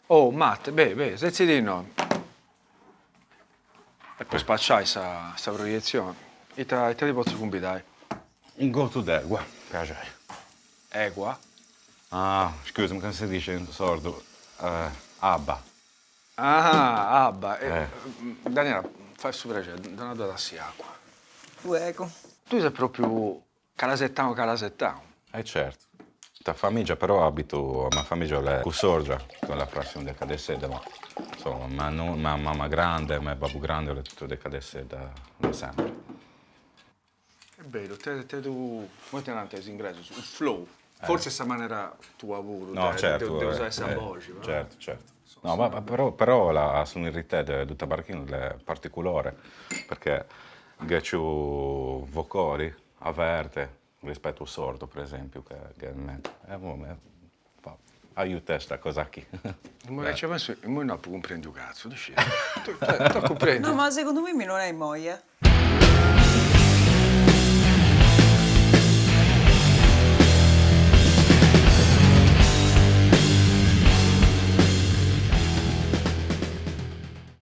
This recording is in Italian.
Oh, Matt, se ti di no. E poi spacciai sta proiezione. E te li posso compitare. Un go to there, guarda, piace. Equa. Ah, scusami, come si dice in sordo? Abba. Ah, Abba. Eh. Daniela, fai su piacere, dona due tassi acqua. Uego. Tu sei proprio calasettano. Certo. Ta famiglia però abito, ma famiglia è Cusorgia, con la prossima decadesse ma insomma, ma non, ma mamma grande, ma babbo grande, le tutto decadesse da sempre. È vero, tu molto in antesi ingresso, sul flow. Forse questa maniera tua pure, No, certo. di usare questa voce. Certo, certo. No, ma però la sonorità di tabarchino è particolare, perché c'è vocali averte rispetto al sordo, per esempio, che aiuta questa cosa qui. Ma ci penso, non comprendo un cazzo, tu comprendi? No, ma secondo me non è moia.